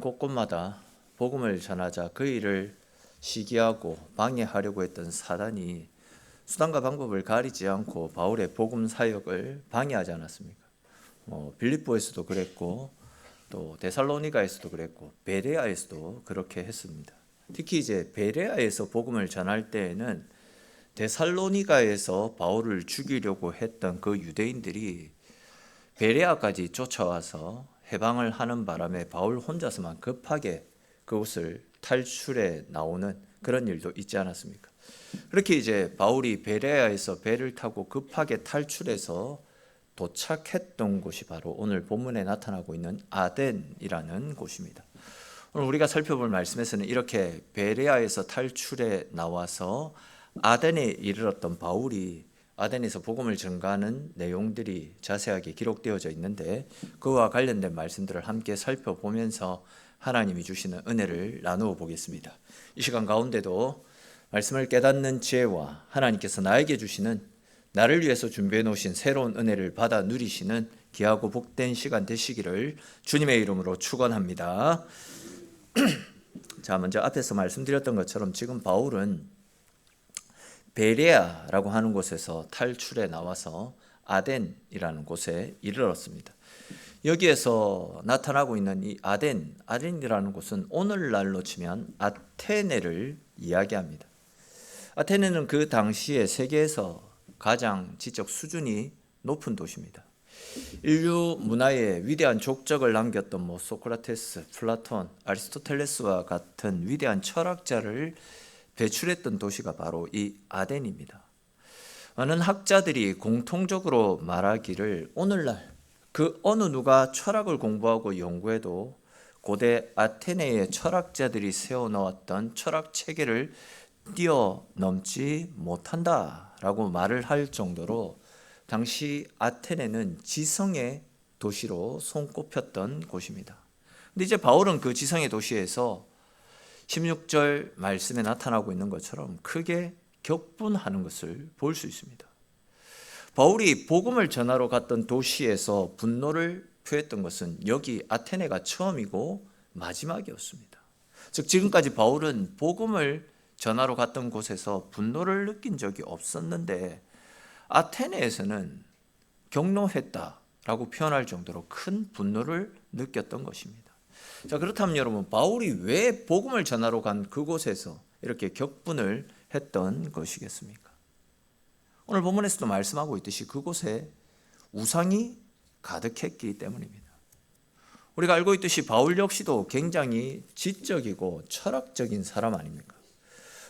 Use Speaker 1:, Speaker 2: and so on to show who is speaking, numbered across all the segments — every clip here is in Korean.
Speaker 1: 곳곳마다 복음을 전하자 그 일을 시기하고 방해하려고 했던 사단이 수단과 방법을 가리지 않고 바울의 복음 사역을 방해하지 않았습니까? 빌립보에서도 그랬고 또 데살로니가에서도 그랬고 베레아에서도 그렇게 했습니다. 특히 이제 베레아에서 복음을 전할 때에는 데살로니가에서 바울을 죽이려고 했던 그 유대인들이 베레아까지 쫓아와서 해방을 하는 바람에 바울 혼자서만 급하게 그곳을 탈출해 나오는 그런 일도 있지 않았습니까? 그렇게 이제 바울이 베레아에서 배를 타고 급하게 탈출해서 도착했던 곳이 바로 오늘 본문에 나타나고 있는 아덴이라는 곳입니다. 오늘 우리가 살펴볼 말씀에서는 이렇게 베레아에서 탈출해 나와서 아덴에 이르렀던 바울이 아덴에서 복음을 전가하는 내용들이 자세하게 기록되어져 있는데 그와 관련된 말씀들을 함께 살펴보면서 하나님이 주시는 은혜를 나누어 보겠습니다. 이 시간 가운데도 말씀을 깨닫는 지혜와 하나님께서 나에게 주시는 나를 위해서 준비해 놓으신 새로운 은혜를 받아 누리시는 귀하고 복된 시간 되시기를 주님의 이름으로 축원합니다. 자, 먼저 앞에서 말씀드렸던 것처럼 지금 바울은 베레아라고 하는 곳에서 탈출해 나와서 아덴이라는 곳에 이르렀습니다. 여기에서 나타나고 있는 이 아덴이라는 곳은 오늘날로 치면 아테네를 이야기합니다. 아테네는 그 당시에 세계에서 가장 지적 수준이 높은 도시입니다. 인류 문화에 위대한 족적을 남겼던 소크라테스, 플라톤, 아리스토텔레스와 같은 위대한 철학자를 배출했던 도시가 바로 이 아덴입니다. 많은 학자들이 공통적으로 말하기를 오늘날 그 어느 누가 철학을 공부하고 연구해도 고대 아테네의 철학자들이 세워놓았던 철학 체계를 뛰어넘지 못한다라고 말을 할 정도로 당시 아테네는 지성의 도시로 손꼽혔던 곳입니다. 근데 이제 바울은 그 지성의 도시에서 16절 말씀에 나타나고 있는 것처럼 크게 격분하는 것을 볼 수 있습니다. 바울이 복음을 전하러 갔던 도시에서 분노를 표했던 것은 여기 아테네가 처음이고 마지막이었습니다. 즉 지금까지 바울은 복음을 전하러 갔던 곳에서 분노를 느낀 적이 없었는데 아테네에서는 경노했다라고 표현할 정도로 큰 분노를 느꼈던 것입니다. 자, 그렇다면 여러분, 바울이 왜 복음을 전하러 간 그곳에서 이렇게 격분을 했던 것이겠습니까? 오늘 본문에서도 말씀하고 있듯이 그곳에 우상이 가득했기 때문입니다. 우리가 알고 있듯이 바울 역시도 굉장히 지적이고 철학적인 사람 아닙니까?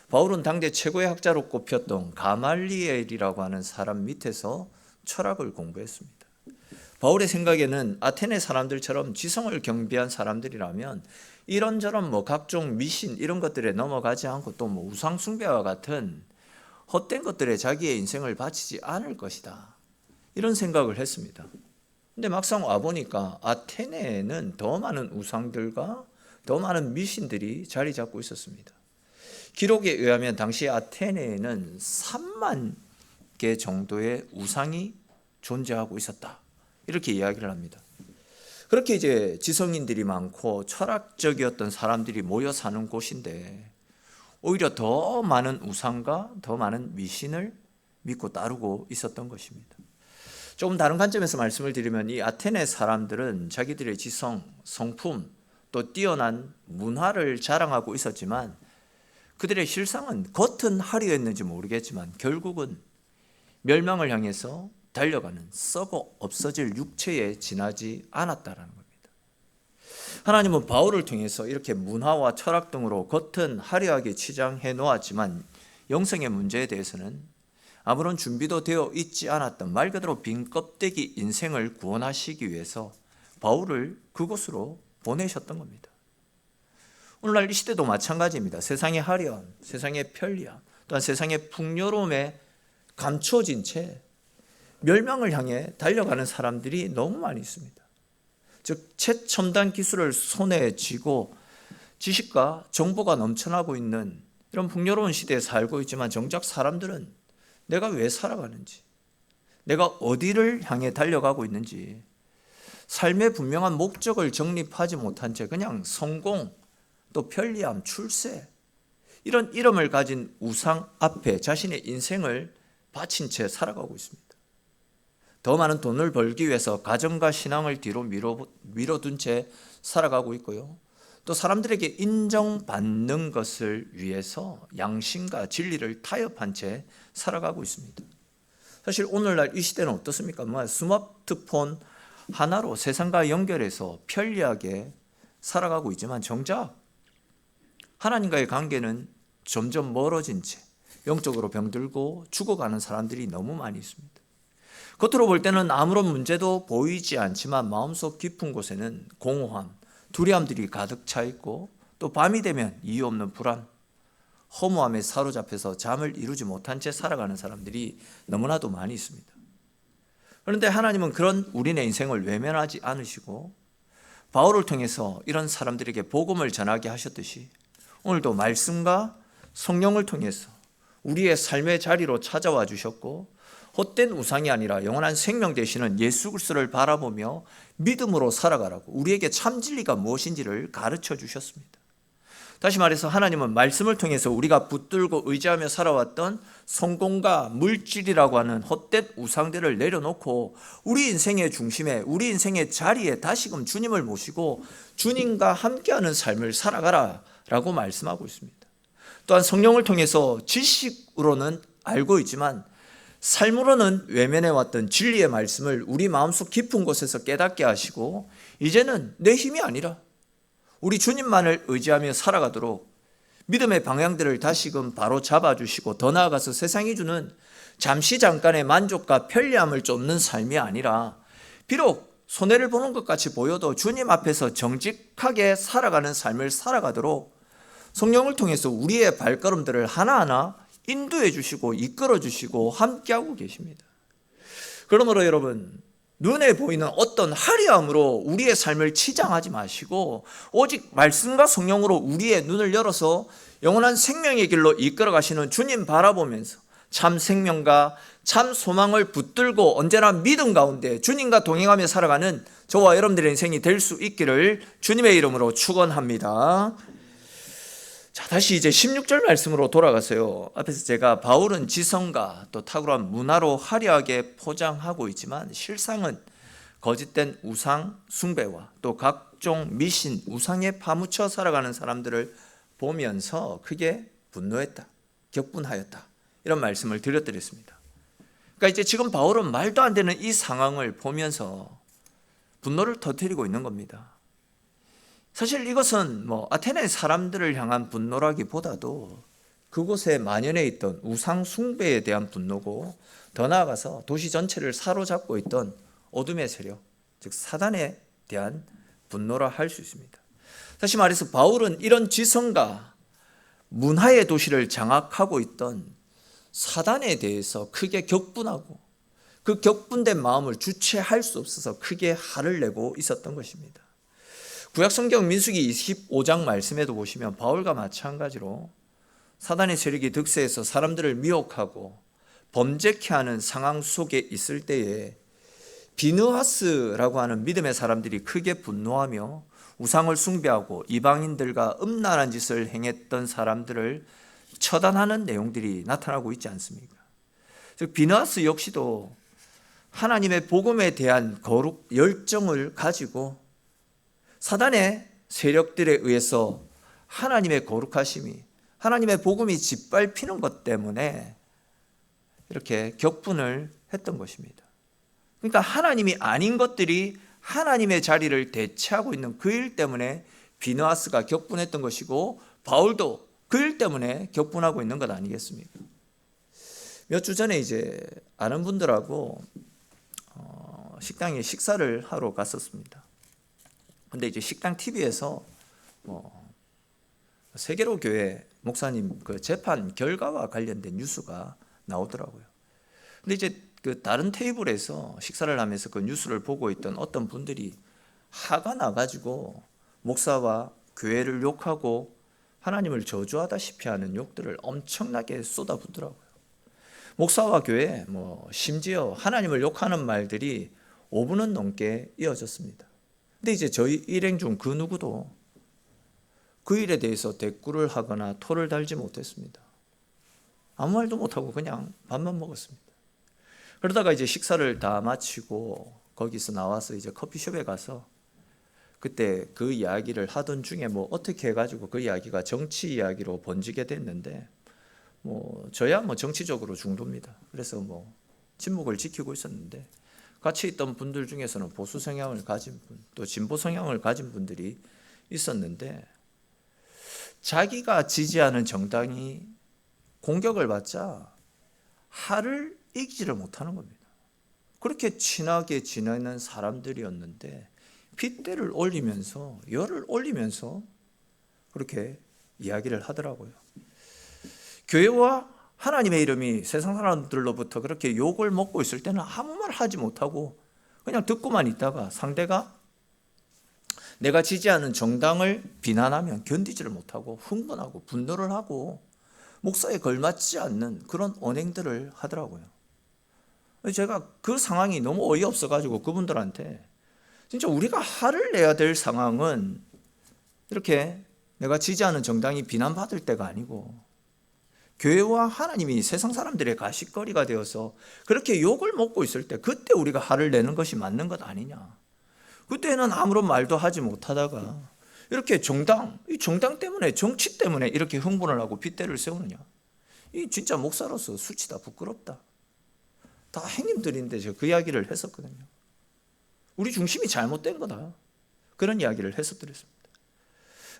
Speaker 1: 바울은 당대 최고의 학자로 꼽혔던 가말리엘이라고 하는 사람 밑에서 철학을 공부했습니다. 바울의 생각에는 아테네 사람들처럼 지성을 경배한 사람들이라면 이런저런 각종 미신 이런 것들에 넘어가지 않고 또 우상 숭배와 같은 헛된 것들에 자기의 인생을 바치지 않을 것이다. 이런 생각을 했습니다. 근데 막상 와보니까 아테네에는 더 많은 우상들과 더 많은 미신들이 자리 잡고 있었습니다. 기록에 의하면 당시 아테네에는 3만 개 정도의 우상이 존재하고 있었다. 이렇게 이야기를 합니다. 그렇게 이제 지성인들이 많고 철학적이었던 사람들이 모여 사는 곳인데 오히려 더 많은 우상과 더 많은 미신을 믿고 따르고 있었던 것입니다. 조금 다른 관점에서 말씀을 드리면 이 아테네 사람들은 자기들의 지성, 성품, 또 뛰어난 문화를 자랑하고 있었지만 그들의 실상은 겉은 화려했는지 모르겠지만 결국은 멸망을 향해서 달려가는 썩어 없어질 육체에 지나지 않았다라는 겁니다. 하나님은 바울을 통해서 이렇게 문화와 철학 등으로 겉은 화려하게 치장해 놓았지만 영성의 문제에 대해서는 아무런 준비도 되어 있지 않았던 말 그대로 빈 껍데기 인생을 구원하시기 위해서 바울을 그곳으로 보내셨던 겁니다. 오늘날 이 시대도 마찬가지입니다. 세상의 화려함, 세상의 편리함, 또한 세상의 풍요로움에 감춰진 채 멸망을 향해 달려가는 사람들이 너무 많이 있습니다. 즉 최첨단 기술을 손에 쥐고 지식과 정보가 넘쳐나고 있는 이런 풍요로운 시대에 살고 있지만 정작 사람들은 내가 왜 살아가는지, 내가 어디를 향해 달려가고 있는지 삶의 분명한 목적을 정립하지 못한 채 그냥 성공, 또 편리함, 출세 이런 이름을 가진 우상 앞에 자신의 인생을 바친 채 살아가고 있습니다. 더 많은 돈을 벌기 위해서 가정과 신앙을 뒤로 밀어둔 채 살아가고 있고요. 또 사람들에게 인정받는 것을 위해서 양심과 진리를 타협한 채 살아가고 있습니다. 사실 오늘날 이 시대는 어떻습니까? 스마트폰 하나로 세상과 연결해서 편리하게 살아가고 있지만 정작 하나님과의 관계는 점점 멀어진 채 영적으로 병들고 죽어가는 사람들이 너무 많이 있습니다. 겉으로 볼 때는 아무런 문제도 보이지 않지만 마음속 깊은 곳에는 공허함, 두려움들이 가득 차 있고 또 밤이 되면 이유 없는 불안, 허무함에 사로잡혀서 잠을 이루지 못한 채 살아가는 사람들이 너무나도 많이 있습니다. 그런데 하나님은 그런 우리네 인생을 외면하지 않으시고 바울을 통해서 이런 사람들에게 복음을 전하게 하셨듯이 오늘도 말씀과 성령을 통해서 우리의 삶의 자리로 찾아와 주셨고 헛된 우상이 아니라 영원한 생명 되시는 예수 그리스도를 바라보며 믿음으로 살아가라고 우리에게 참 진리가 무엇인지를 가르쳐 주셨습니다. 다시 말해서 하나님은 말씀을 통해서 우리가 붙들고 의지하며 살아왔던 성공과 물질이라고 하는 헛된 우상들을 내려놓고 우리 인생의 중심에 우리 인생의 자리에 다시금 주님을 모시고 주님과 함께하는 삶을 살아가라 라고 말씀하고 있습니다. 또한 성령을 통해서 지식으로는 알고 있지만 삶으로는 외면해왔던 진리의 말씀을 우리 마음속 깊은 곳에서 깨닫게 하시고 이제는 내 힘이 아니라 우리 주님만을 의지하며 살아가도록 믿음의 방향들을 다시금 바로 잡아주시고 더 나아가서 세상이 주는 잠시 잠깐의 만족과 편리함을 쫓는 삶이 아니라 비록 손해를 보는 것 같이 보여도 주님 앞에서 정직하게 살아가는 삶을 살아가도록 성령을 통해서 우리의 발걸음들을 하나하나 인도해 주시고 이끌어 주시고 함께하고 계십니다. 그러므로 여러분 눈에 보이는 어떤 화려함으로 우리의 삶을 치장하지 마시고 오직 말씀과 성령으로 우리의 눈을 열어서 영원한 생명의 길로 이끌어 가시는 주님 바라보면서 참 생명과 참 소망을 붙들고 언제나 믿음 가운데 주님과 동행하며 살아가는 저와 여러분들의 인생이 될 수 있기를 주님의 이름으로 축원합니다. 자, 다시 이제 16절 말씀으로 돌아가세요. 앞에서 제가 바울은 지성과 또 탁월한 문화로 화려하게 포장하고 있지만 실상은 거짓된 우상 숭배와 또 각종 미신 우상에 파묻혀 살아가는 사람들을 보면서 크게 분노했다, 격분하였다 이런 말씀을 드렸습니다. 그러니까 이제 지금 바울은 말도 안 되는 이 상황을 보면서 분노를 터뜨리고 있는 겁니다. 사실 이것은 아테네 사람들을 향한 분노라기보다도 그곳에 만연해 있던 우상 숭배에 대한 분노고 더 나아가서 도시 전체를 사로잡고 있던 어둠의 세력, 즉 사단에 대한 분노라 할 수 있습니다. 다시 말해서 바울은 이런 지성과 문화의 도시를 장악하고 있던 사단에 대해서 크게 격분하고 그 격분된 마음을 주체할 수 없어서 크게 화를 내고 있었던 것입니다. 구약성경 민수기 25장 말씀에도 보시면 바울과 마찬가지로 사단의 세력이 득세해서 사람들을 미혹하고 범죄케 하는 상황 속에 있을 때에 비느하스라고 하는 믿음의 사람들이 크게 분노하며 우상을 숭배하고 이방인들과 음란한 짓을 행했던 사람들을 처단하는 내용들이 나타나고 있지 않습니까? 즉 비느하스 역시도 하나님의 복음에 대한 거룩 열정을 가지고 사단의 세력들에 의해서 하나님의 거룩하심이 하나님의 복음이 짓밟히는 것 때문에 이렇게 격분을 했던 것입니다. 그러니까 하나님이 아닌 것들이 하나님의 자리를 대체하고 있는 그 일 때문에 비느하스가 격분했던 것이고 바울도 그 일 때문에 격분하고 있는 것 아니겠습니까? 몇 주 전에 이제 아는 분들하고 식당에 식사를 하러 갔었습니다. 근데 이제 식당 TV에서 세계로 교회 목사님 그 재판 결과와 관련된 뉴스가 나오더라고요. 근데 이제 그 다른 테이블에서 식사를 하면서 그 뉴스를 보고 있던 어떤 분들이 화가 나가지고 목사와 교회를 욕하고 하나님을 저주하다시피 하는 욕들을 엄청나게 쏟아붓더라고요. 목사와 교회 심지어 하나님을 욕하는 말들이 5분은 넘게 이어졌습니다. 근데 이제 저희 일행 중 그 누구도 그 일에 대해서 대꾸를 하거나 토를 달지 못했습니다. 아무 말도 못하고 그냥 밥만 먹었습니다. 그러다가 이제 식사를 다 마치고 거기서 나와서 이제 커피숍에 가서 그때 그 이야기를 하던 중에 뭐 어떻게 해가지고 그 이야기가 정치 이야기로 번지게 됐는데 뭐 저야 뭐 정치적으로 중도입니다. 그래서 뭐 침묵을 지키고 있었는데 같이 있던 분들 중에서는 보수 성향을 가진 분, 또 진보 성향을 가진 분들이 있었는데 자기가 지지하는 정당이 공격을 받자 화를 이기지를 못하는 겁니다. 그렇게 친하게 지내는 사람들이었는데 핏대를 올리면서 열을 올리면서 그렇게 이야기를 하더라고요. 교회와 하나님의 이름이 세상 사람들로부터 그렇게 욕을 먹고 있을 때는 아무 말 하지 못하고 그냥 듣고만 있다가 상대가 내가 지지하는 정당을 비난하면 견디지를 못하고 흥분하고 분노를 하고 목사에 걸맞지 않는 그런 언행들을 하더라고요. 제가 그 상황이 너무 어이없어가지고 그분들한테 진짜 우리가 화를 내야 될 상황은 이렇게 내가 지지하는 정당이 비난받을 때가 아니고 교회와 하나님이 세상 사람들의 가십거리가 되어서 그렇게 욕을 먹고 있을 때 그때 우리가 화를 내는 것이 맞는 것 아니냐. 그때는 아무런 말도 하지 못하다가 이렇게 이 정당 때문에 정치 때문에 이렇게 흥분을 하고 핏대를 세우느냐. 이 진짜 목사로서 수치다 부끄럽다. 다 행님들인데 제가 그 이야기를 했었거든요. 우리 중심이 잘못된 거다. 그런 이야기를 했었드렸습니다.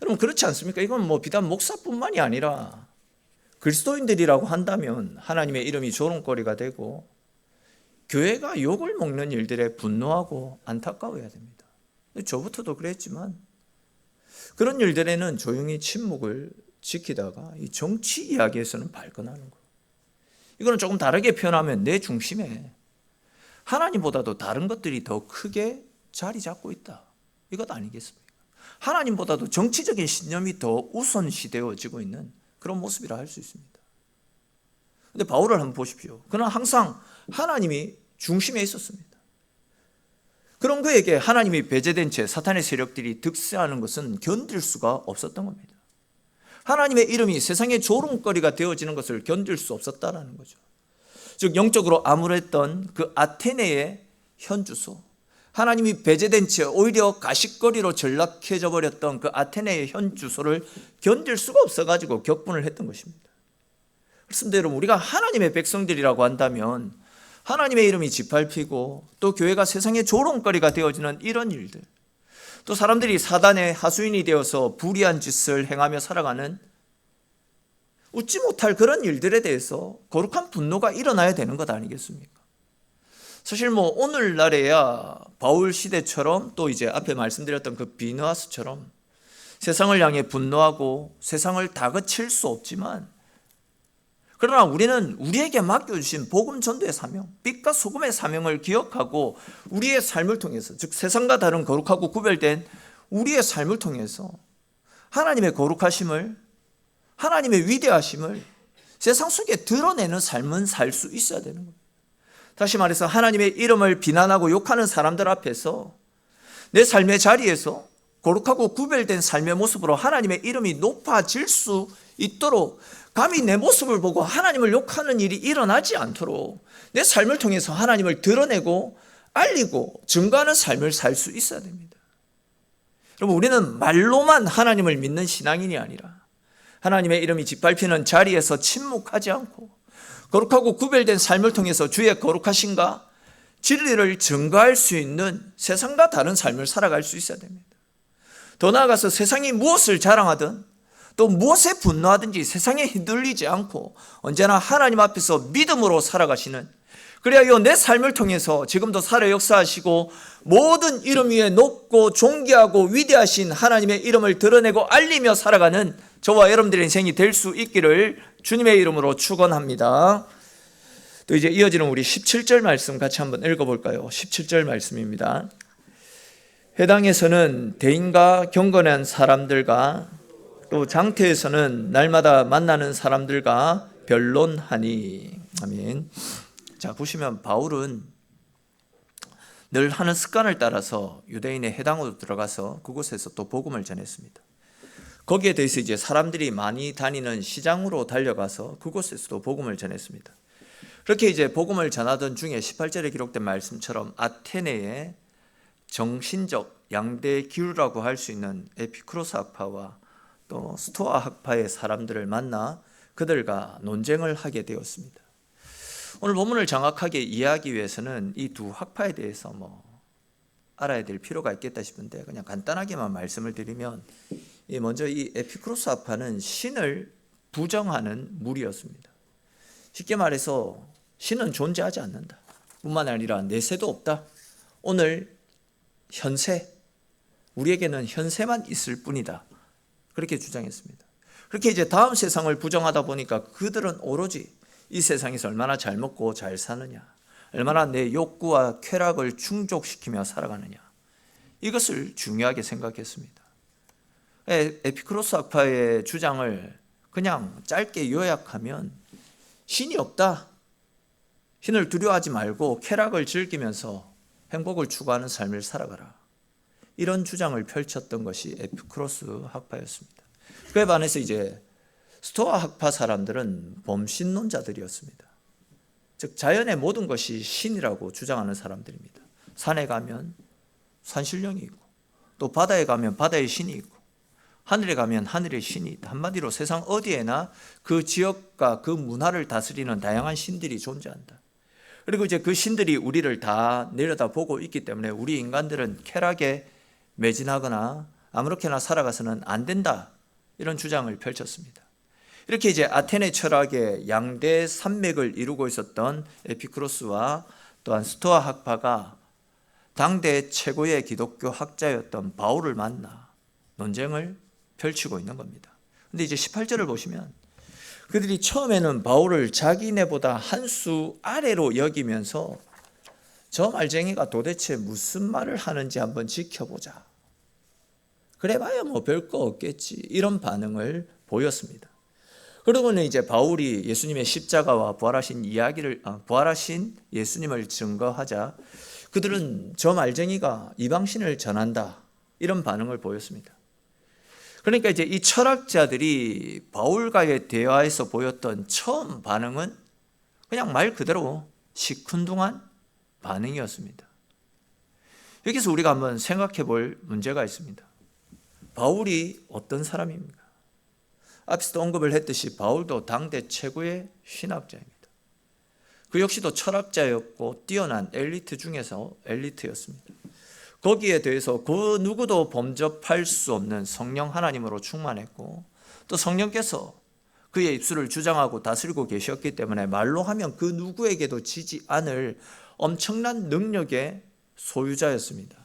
Speaker 1: 여러분 그렇지 않습니까? 이건 뭐 비단 목사뿐만이 아니라 그리스도인들이라고 한다면 하나님의 이름이 조롱거리가 되고 교회가 욕을 먹는 일들에 분노하고 안타까워야 됩니다. 저부터도 그랬지만 그런 일들에는 조용히 침묵을 지키다가 이 정치 이야기에서는 발끈하는 거예요. 이거는 조금 다르게 표현하면 내 중심에 하나님보다도 다른 것들이 더 크게 자리 잡고 있다. 이것 아니겠습니까? 하나님보다도 정치적인 신념이 더 우선시되어지고 있는 그런 모습이라 할 수 있습니다. 그런데 바울을 한번 보십시오. 그는 항상 하나님이 중심에 있었습니다. 그런 그에게 하나님이 배제된 채 사탄의 세력들이 득세하는 것은 견딜 수가 없었던 겁니다. 하나님의 이름이 세상의 조롱거리가 되어지는 것을 견딜 수 없었다라는 거죠. 즉 영적으로 암울했던 그 아테네의 현주소, 하나님이 배제된 채 오히려 가십거리로 전락해져 버렸던 그 아테네의 현주소를 견딜 수가 없어가지고 격분을 했던 것입니다. 그렇습니다. 여러분, 우리가 하나님의 백성들이라고 한다면 하나님의 이름이 짓밟히고 또 교회가 세상의 조롱거리가 되어지는 이런 일들, 또 사람들이 사단의 하수인이 되어서 불의한 짓을 행하며 살아가는 웃지 못할 그런 일들에 대해서 거룩한 분노가 일어나야 되는 것 아니겠습니까? 사실 뭐 오늘날에야 바울 시대처럼 또 이제 앞에 말씀드렸던 그 비느하스처럼 세상을 향해 분노하고 세상을 다그칠 수 없지만, 그러나 우리는 우리에게 맡겨주신 복음 전도의 사명, 빛과 소금의 사명을 기억하고 우리의 삶을 통해서, 즉 세상과 다른 거룩하고 구별된 우리의 삶을 통해서 하나님의 거룩하심을, 하나님의 위대하심을 세상 속에 드러내는 삶은 살 수 있어야 되는 겁니다. 다시 말해서 하나님의 이름을 비난하고 욕하는 사람들 앞에서 내 삶의 자리에서 거룩하고 구별된 삶의 모습으로 하나님의 이름이 높아질 수 있도록, 감히 내 모습을 보고 하나님을 욕하는 일이 일어나지 않도록 내 삶을 통해서 하나님을 드러내고 알리고 증거하는 삶을 살 수 있어야 됩니다. 여러분, 우리는 말로만 하나님을 믿는 신앙인이 아니라 하나님의 이름이 짓밟히는 자리에서 침묵하지 않고 거룩하고 구별된 삶을 통해서 주의 거룩하심과 진리를 증거할 수 있는 세상과 다른 삶을 살아갈 수 있어야 됩니다. 더 나아가서 세상이 무엇을 자랑하든 또 무엇에 분노하든지 세상에 휘둘리지 않고 언제나 하나님 앞에서 믿음으로 살아가시는, 그래야 내 삶을 통해서 지금도 살아 역사하시고 모든 이름 위에 높고 존귀하고 위대하신 하나님의 이름을 드러내고 알리며 살아가는 저와 여러분들의 인생이 될 수 있기를 주님의 이름으로 축원합니다. 또 이제 이어지는 우리 17절 말씀 같이 한번 읽어볼까요? 17절 말씀입니다. 회당에서는 대인과 경건한 사람들과 또 장태에서는 날마다 만나는 사람들과 변론하니. 아멘. 자, 보시면 바울은 늘 하는 습관을 따라서 유대인의 회당으로 들어가서 그곳에서 또 복음을 전했습니다. 거기에 대해서 이제 사람들이 많이 다니는 시장으로 달려가서 그곳에서도 복음을 전했습니다. 그렇게 이제 복음을 전하던 중에 18절에 기록된 말씀처럼 아테네의 정신적 양대 기류라고 할 수 있는 에피쿠로스 학파와 또 스토아 학파의 사람들을 만나 그들과 논쟁을 하게 되었습니다. 오늘 본문을 정확하게 이해하기 위해서는 이 두 학파에 대해서 알아야 될 필요가 있겠다 싶은데 그냥 간단하게만 말씀을 드리면, 먼저 이 에피쿠로스 학파는 신을 부정하는 무리였습니다. 쉽게 말해서 신은 존재하지 않는다, 뿐만 아니라 내세도 없다, 오늘 현세, 우리에게는 현세만 있을 뿐이다, 그렇게 주장했습니다. 그렇게 이제 다음 세상을 부정하다 보니까 그들은 오로지 이 세상에서 얼마나 잘 먹고 잘 사느냐, 얼마나 내 욕구와 쾌락을 충족시키며 살아가느냐, 이것을 중요하게 생각했습니다. 에피쿠로스 학파의 주장을 그냥 짧게 요약하면 신이 없다, 신을 두려워하지 말고 쾌락을 즐기면서 행복을 추구하는 삶을 살아가라, 이런 주장을 펼쳤던 것이 에피쿠로스 학파였습니다. 그에 반해서 이제 스토아 학파 사람들은 범신론자들이었습니다. 즉 자연의 모든 것이 신이라고 주장하는 사람들입니다. 산에 가면 산신령이 있고, 또 바다에 가면 바다의 신이 있고, 하늘에 가면 하늘의 신이 있다. 한마디로 세상 어디에나 그 지역과 그 문화를 다스리는 다양한 신들이 존재한다. 그리고 이제 그 신들이 우리를 다 내려다보고 있기 때문에 우리 인간들은 쾌락에 매진하거나 아무렇게나 살아가서는 안 된다, 이런 주장을 펼쳤습니다. 이렇게 이제 아테네 철학의 양대 산맥을 이루고 있었던 에피쿠로스와 또한 스토아 학파가 당대 최고의 기독교 학자였던 바울을 만나 논쟁을 펼치고 있는 겁니다. 근데 이제 18절을 보시면 그들이 처음에는 바울을 자기네보다 한 수 아래로 여기면서 저 말쟁이가 도대체 무슨 말을 하는지 한번 지켜보자, 그래봐야 별거 없겠지, 이런 반응을 보였습니다. 그러고는 이제 바울이 예수님의 십자가와 부활하신 예수님을 증거하자 그들은 저 말쟁이가 이방신을 전한다, 이런 반응을 보였습니다. 그러니까 이제 이 철학자들이 바울과의 대화에서 보였던 처음 반응은 그냥 말 그대로 시큰둥한 반응이었습니다. 여기서 우리가 한번 생각해 볼 문제가 있습니다. 바울이 어떤 사람입니까? 앞에서도 언급을 했듯이 바울도 당대 최고의 신학자입니다. 그 역시도 철학자였고 뛰어난 엘리트 중에서 엘리트였습니다. 거기에 대해서 그 누구도 범접할 수 없는 성령 하나님으로 충만했고, 또 성령께서 그의 입술을 주장하고 다스리고 계셨기 때문에 말로 하면 그 누구에게도 지지 않을 엄청난 능력의 소유자였습니다.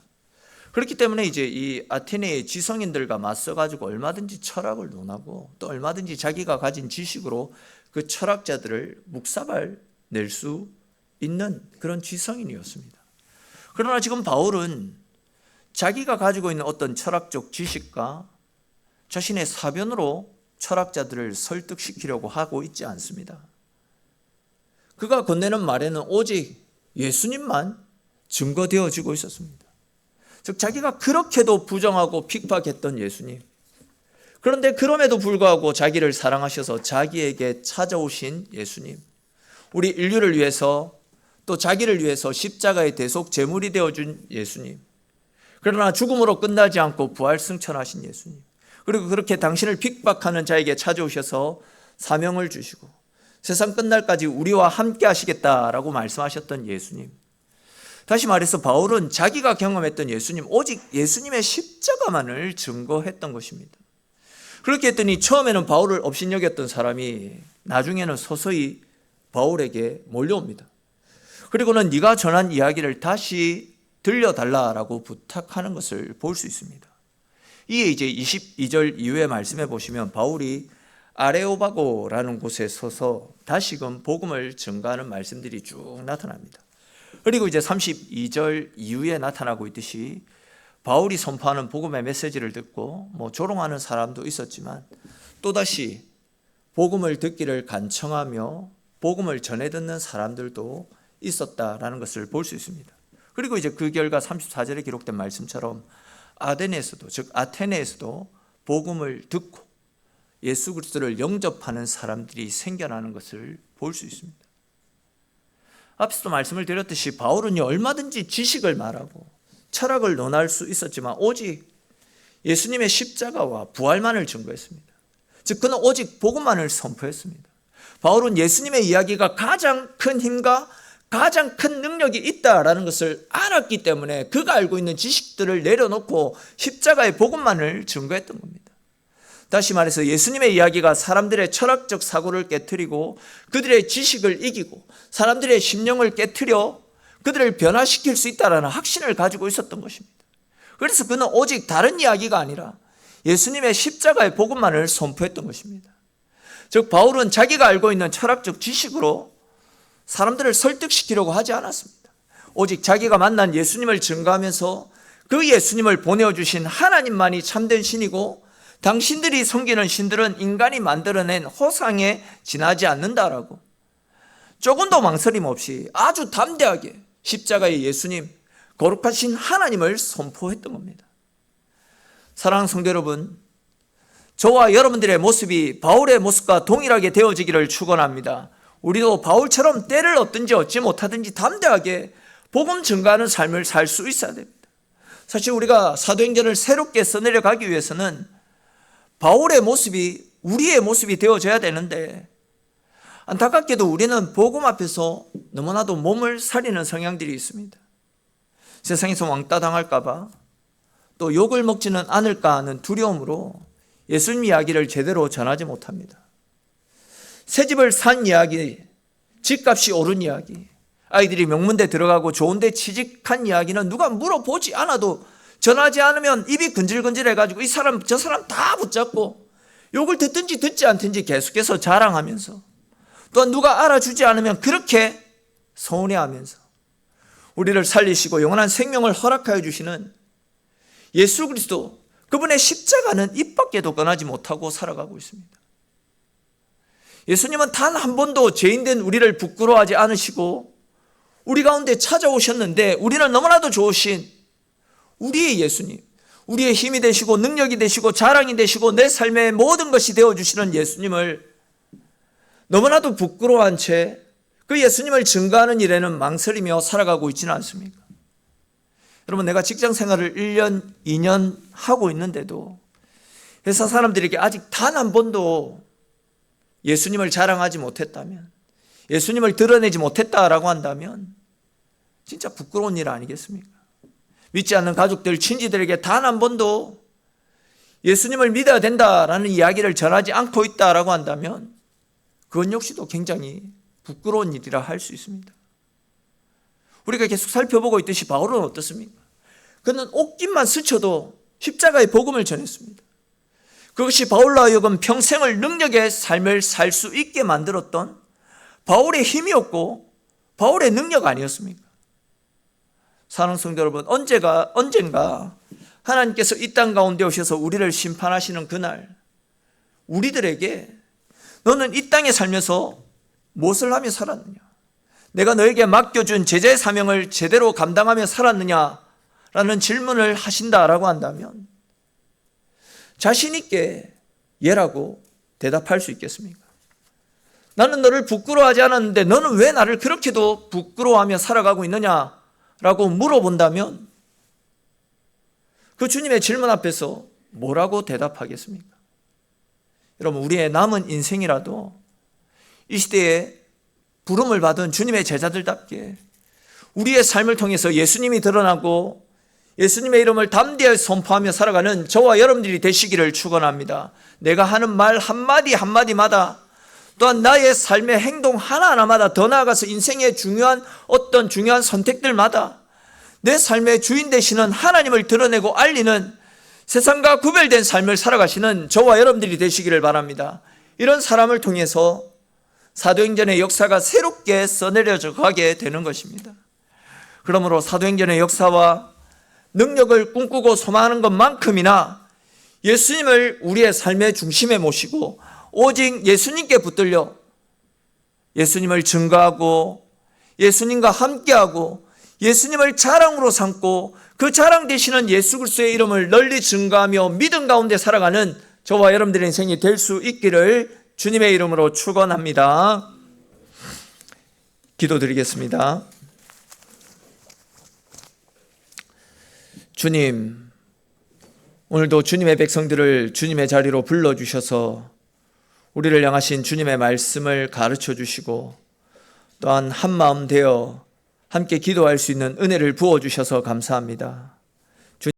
Speaker 1: 그렇기 때문에 이제 이 아테네의 지성인들과 맞서가지고 얼마든지 철학을 논하고 또 얼마든지 자기가 가진 지식으로 그 철학자들을 묵사발 낼 수 있는 그런 지성인이었습니다. 그러나 지금 바울은 자기가 가지고 있는 어떤 철학적 지식과 자신의 사변으로 철학자들을 설득시키려고 하고 있지 않습니다. 그가 건네는 말에는 오직 예수님만 증거되어지고 있었습니다. 즉 자기가 그렇게도 부정하고 핍박했던 예수님, 그런데 그럼에도 불구하고 자기를 사랑하셔서 자기에게 찾아오신 예수님, 우리 인류를 위해서 또 자기를 위해서 십자가의 대속 제물이 되어준 예수님, 그러나 죽음으로 끝나지 않고 부활 승천하신 예수님, 그리고 그렇게 당신을 핍박하는 자에게 찾아오셔서 사명을 주시고 세상 끝날까지 우리와 함께 하시겠다라고 말씀하셨던 예수님, 다시 말해서 바울은 자기가 경험했던 예수님, 오직 예수님의 십자가만을 증거했던 것입니다. 그렇게 했더니 처음에는 바울을 업신여겼던 사람이 나중에는 서서히 바울에게 몰려옵니다. 그리고는 네가 전한 이야기를 다시 들려달라라고 부탁하는 것을 볼 수 있습니다. 이에 이제 22절 이후의 말씀에 보시면 바울이 아레오바고라는 곳에 서서 다시금 복음을 증가하는 말씀들이 쭉 나타납니다. 그리고 이제 32절 이후에 나타나고 있듯이 바울이 선포하는 복음의 메시지를 듣고 조롱하는 사람도 있었지만 또다시 복음을 듣기를 간청하며 복음을 전해 듣는 사람들도 있었다라는 것을 볼 수 있습니다. 그리고 이제 그 결과 34절에 기록된 말씀처럼 아덴에서도, 즉 아테네에서도 복음을 듣고 예수 그리스도를 영접하는 사람들이 생겨나는 것을 볼 수 있습니다. 앞서도 말씀을 드렸듯이 바울은요, 얼마든지 지식을 말하고 철학을 논할 수 있었지만 오직 예수님의 십자가와 부활만을 증거했습니다. 즉 그는 오직 복음만을 선포했습니다. 바울은 예수님의 이야기가 가장 큰 힘과 가장 큰 능력이 있다라는 것을 알았기 때문에 그가 알고 있는 지식들을 내려놓고 십자가의 복음만을 증거했던 겁니다. 다시 말해서 예수님의 이야기가 사람들의 철학적 사고를 깨트리고 그들의 지식을 이기고 사람들의 심령을 깨트려 그들을 변화시킬 수 있다는 확신을 가지고 있었던 것입니다. 그래서 그는 오직 다른 이야기가 아니라 예수님의 십자가의 복음만을 선포했던 것입니다. 즉 바울은 자기가 알고 있는 철학적 지식으로 사람들을 설득시키려고 하지 않았습니다. 오직 자기가 만난 예수님을 증거하면서 그 예수님을 보내주신 하나님만이 참된 신이고 당신들이 섬기는 신들은 인간이 만들어낸 허상에 지나지 않는다라고 조금도 망설임 없이 아주 담대하게 십자가의 예수님, 거룩하신 하나님을 선포했던 겁니다. 사랑하는 성도 여러분, 저와 여러분들의 모습이 바울의 모습과 동일하게 되어지기를 축원합니다. 우리도 바울처럼 때를 얻든지 얻지 못하든지 담대하게 복음 증거하는 삶을 살 수 있어야 됩니다. 사실 우리가 사도행전을 새롭게 써내려가기 위해서는 바울의 모습이 우리의 모습이 되어져야 되는데 안타깝게도 우리는 복음 앞에서 너무나도 몸을 사리는 성향들이 있습니다. 세상에서 왕따 당할까 봐 또 욕을 먹지는 않을까 하는 두려움으로 예수님 이야기를 제대로 전하지 못합니다. 새집을 산 이야기, 집값이 오른 이야기, 아이들이 명문대 들어가고 좋은데 취직한 이야기는 누가 물어보지 않아도 전하지 않으면 입이 근질근질해가지고 이 사람 저 사람 다 붙잡고 욕을 듣든지 듣지 않든지 계속해서 자랑하면서 또한 누가 알아주지 않으면 그렇게 서운해하면서 우리를 살리시고 영원한 생명을 허락하여 주시는 예수 그리스도, 그분의 십자가는 입 밖에도 꺼내지 못하고 살아가고 있습니다. 예수님은 단 한 번도 죄인된 우리를 부끄러워하지 않으시고 우리 가운데 찾아오셨는데 우리는 너무나도 좋으신 우리의 예수님, 우리의 힘이 되시고 능력이 되시고 자랑이 되시고 내 삶의 모든 것이 되어주시는 예수님을 너무나도 부끄러워한 채 그 예수님을 증거하는 일에는 망설이며 살아가고 있지는 않습니까? 여러분, 내가 직장 생활을 1년, 2년 하고 있는데도 회사 사람들에게 아직 단 한 번도 예수님을 자랑하지 못했다면, 예수님을 드러내지 못했다라고 한다면 진짜 부끄러운 일 아니겠습니까? 믿지 않는 가족들, 친지들에게 단 한 번도 예수님을 믿어야 된다라는 이야기를 전하지 않고 있다라고 한다면 그건 역시도 굉장히 부끄러운 일이라 할 수 있습니다. 우리가 계속 살펴보고 있듯이 바울은 어떻습니까? 그는 옷깃만 스쳐도 십자가의 복음을 전했습니다. 그것이 바울로 하여금 평생을 능력의 삶을 살 수 있게 만들었던 바울의 힘이었고 바울의 능력 아니었습니까? 사랑하는 성도 여러분, 언젠가 하나님께서 이 땅 가운데 오셔서 우리를 심판하시는 그날 우리들에게 너는 이 땅에 살면서 무엇을 하며 살았느냐? 내가 너에게 맡겨준 제자의 사명을 제대로 감당하며 살았느냐라는 질문을 하신다라고 한다면 자신 있게 예라고 대답할 수 있겠습니까? 나는 너를 부끄러워하지 않았는데 너는 왜 나를 그렇게도 부끄러워하며 살아가고 있느냐라고 물어본다면 그 주님의 질문 앞에서 뭐라고 대답하겠습니까? 여러분, 우리의 남은 인생이라도 이 시대에 부름을 받은 주님의 제자들답게 우리의 삶을 통해서 예수님이 드러나고 예수님의 이름을 담대히 선포하며 살아가는 저와 여러분들이 되시기를 축원합니다. 내가 하는 말 한마디 한마디마다 또한 나의 삶의 행동 하나하나마다 더 나아가서 인생의 중요한 선택들마다 내 삶의 주인 되시는 하나님을 드러내고 알리는 세상과 구별된 삶을 살아가시는 저와 여러분들이 되시기를 바랍니다. 이런 사람을 통해서 사도행전의 역사가 새롭게 써내려져 가게 되는 것입니다. 그러므로 사도행전의 역사와 능력을 꿈꾸고 소망하는 것만큼이나 예수님을 우리의 삶의 중심에 모시고 오직 예수님께 붙들려 예수님을 증거하고 예수님과 함께하고 예수님을 자랑으로 삼고 그 자랑 되시는 예수 그리스도의 이름을 널리 증거하며 믿음 가운데 살아가는 저와 여러분들의 인생이 될 수 있기를 주님의 이름으로 축원합니다. 기도드리겠습니다. 주님, 오늘도 주님의 백성들을 주님의 자리로 불러주셔서 우리를 향하신 주님의 말씀을 가르쳐 주시고 또한 한마음 되어 함께 기도할 수 있는 은혜를 부어주셔서 감사합니다.